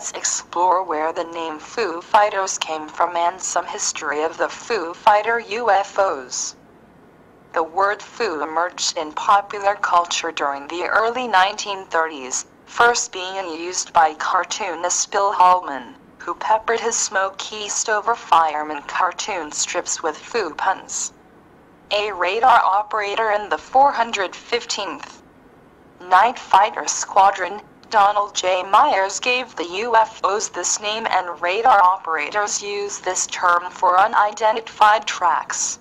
let's explore where the name Foo Fighters came from and some history of the Foo Fighter UFOs. The word Foo emerged in popular culture during the early 1930s, first being used by cartoonist Bill Hallman, who peppered his Smokey Stover fireman cartoon strips with Foo puns. A radar operator in the 415th Night Fighter Squadron, Donald J. Myers, gave the UFOs this name, and radar operators use this term for unidentified tracks.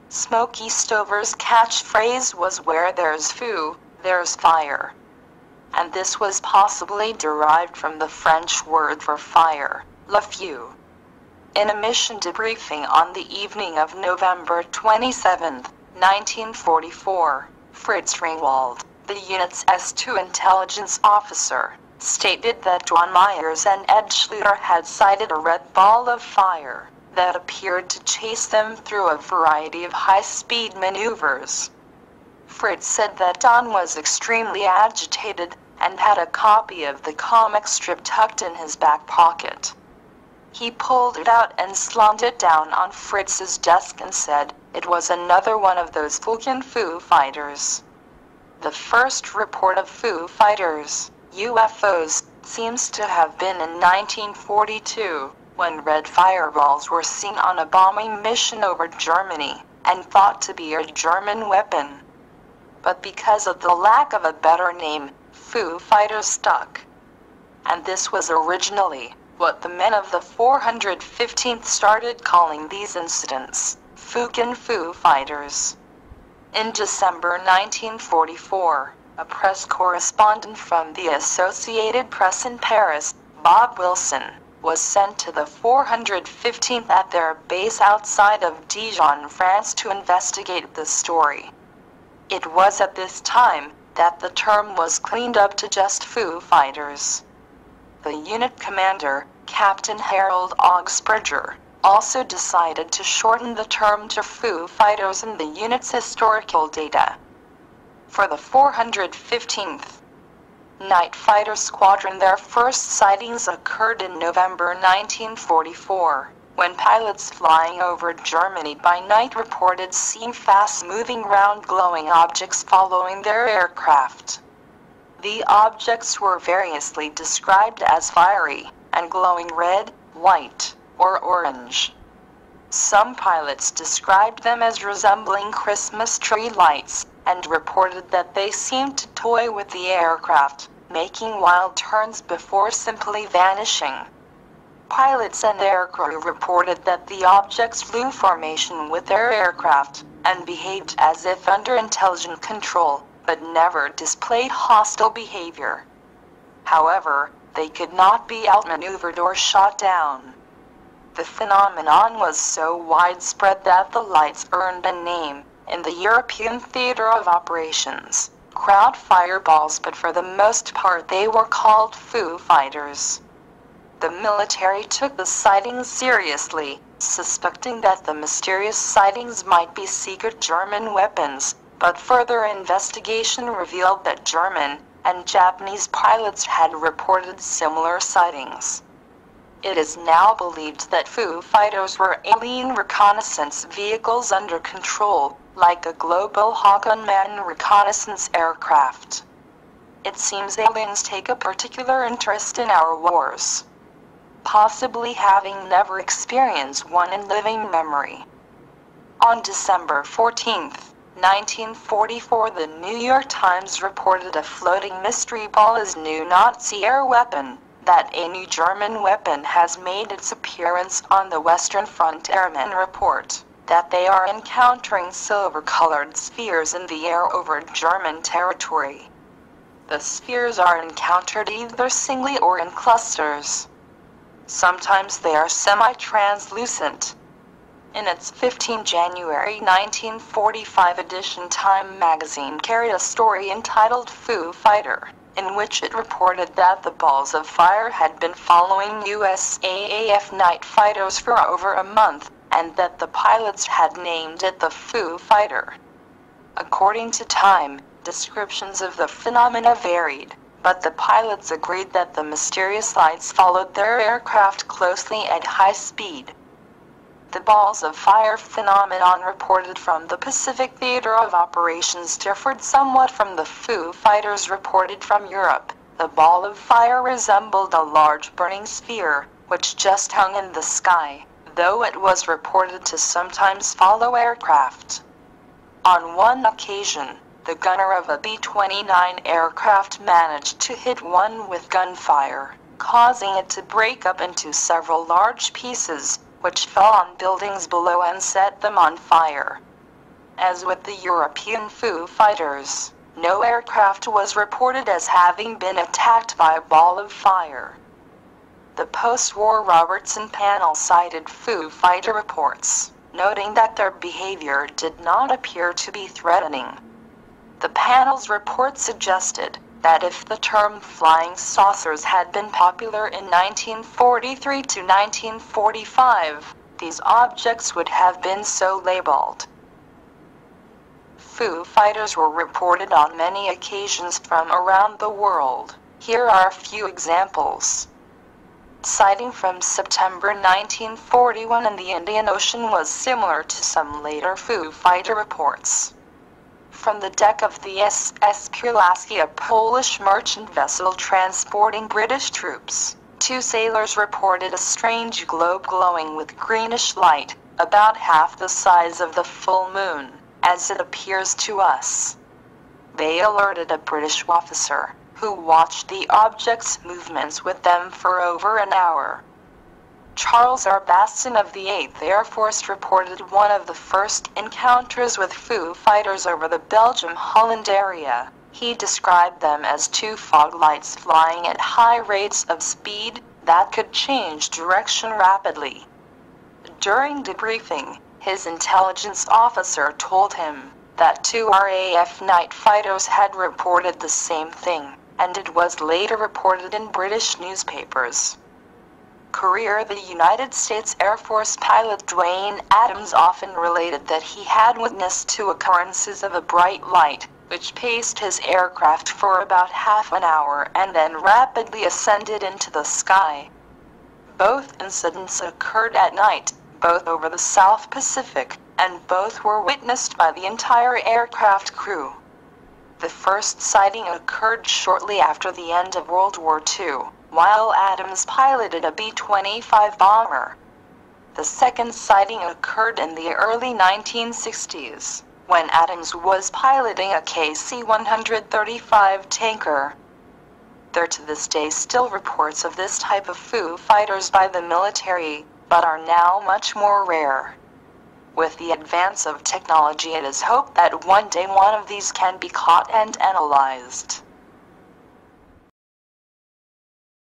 Smokey Stover's catchphrase was, "Where there's Foo, there's fire." And this was possibly derived from the French word for fire, le feu. In a mission debriefing on the evening of November 27, 1944, Fritz Ringwald, the unit's S2 intelligence officer, stated that John Myers and Ed Schluter had sighted a red ball of fire that appeared to chase them through a variety of high-speed maneuvers. Fritz said that Don was extremely agitated and had a copy of the comic strip tucked in his back pocket. He pulled it out and slammed it down on Fritz's desk and said, "It was another one of those fucking Foo Fighters." The first report of Foo Fighters, UFOs, seems to have been in 1942, when red fireballs were seen on a bombing mission over Germany, and thought to be a German weapon. But because of the lack of a better name, Foo Fighters stuck. And this was originally what the men of the 415th started calling these incidents, fucking Foo Fighters. In December 1944, a press correspondent from the Associated Press in Paris, Bob Wilson, was sent to the 415th at their base outside of Dijon, France, to investigate the story. It was at this time that the term was cleaned up to just Foo Fighters. The unit commander, Captain Harold Augsburger, also decided to shorten the term to Foo Fighters in the unit's historical data. For the 415th Night Fighter Squadron, their first sightings occurred in November 1944, when pilots flying over Germany by night reported seeing fast-moving round glowing objects following their aircraft. The objects were variously described as fiery and glowing red, white, or orange. Some pilots described them as resembling Christmas tree lights, and reported that they seemed to toy with the aircraft, making wild turns before simply vanishing. Pilots and aircrew reported that the objects flew formation with their aircraft, and behaved as if under intelligent control, but never displayed hostile behavior. However, they could not be outmaneuvered or shot down. The phenomenon was so widespread that the lights earned a name in the European theater of operations, crowd fireballs, but for the most part they were called Foo Fighters. The military took the sightings seriously, suspecting that the mysterious sightings might be secret German weapons, but further investigation revealed that German and Japanese pilots had reported similar sightings. It is now believed that Foo Fighters were alien reconnaissance vehicles under control, like a Global Hawk unmanned reconnaissance aircraft. It seems aliens take a particular interest in our wars, possibly having never experienced one in living memory. On December 14, 1944, the New York Times reported a floating mystery ball as new Nazi air weapon, that a new German weapon has made its appearance on the Western Front. Airmen report that they are encountering silver-colored spheres in the air over German territory. The spheres are encountered either singly or in clusters. Sometimes they are semi-translucent. In its 15 January 1945 edition, Time magazine carried a story entitled Foo Fighter, in which it reported that the balls of fire had been following USAAF night fighters for over a month, and that the pilots had named it the Foo Fighter. According to Time, descriptions of the phenomena varied, but the pilots agreed that the mysterious lights followed their aircraft closely at high speed. The balls of fire phenomenon reported from the Pacific Theater of Operations differed somewhat from the Foo Fighters reported from Europe. The ball of fire resembled a large burning sphere, which just hung in the sky, though it was reported to sometimes follow aircraft. On one occasion, the gunner of a B-29 aircraft managed to hit one with gunfire, causing it to break up into several large pieces, which fell on buildings below and set them on fire. As with the European Foo Fighters, no aircraft was reported as having been attacked by a ball of fire. The post-war Robertson panel cited Foo Fighter reports, noting that their behavior did not appear to be threatening. The panel's report suggested that if the term flying saucers had been popular in 1943 to 1945, these objects would have been so labeled. Foo Fighters were reported on many occasions from around the world. Here are a few examples. Sighting from September 1941 in the Indian Ocean was similar to some later Foo Fighter reports. From the deck of the SS Pulaski, a Polish merchant vessel transporting British troops, two sailors reported a strange globe glowing with greenish light, about half the size of the full moon, as it appears to us. They alerted a British officer, who watched the object's movements with them for over an hour. Charles R. Baston of the 8th Air Force reported one of the first encounters with Foo Fighters over the Belgium-Holland area. He described them as two fog lights flying at high rates of speed that could change direction rapidly. During debriefing, his intelligence officer told him that two RAF night fighters had reported the same thing, and it was later reported in British newspapers. The United States Air Force pilot Dwayne Adams often related that he had witnessed two occurrences of a bright light, which paced his aircraft for about half an hour and then rapidly ascended into the sky. Both incidents occurred at night, both over the South Pacific, and both were witnessed by the entire aircraft crew. The first sighting occurred shortly after the end of World War II, while Adams piloted a B-25 bomber. The second sighting occurred in the early 1960s, when Adams was piloting a KC-135 tanker. There are to this day still reports of this type of Foo Fighters by the military, but are now much more rare. With the advance of technology, it is hoped that one day one of these can be caught and analyzed.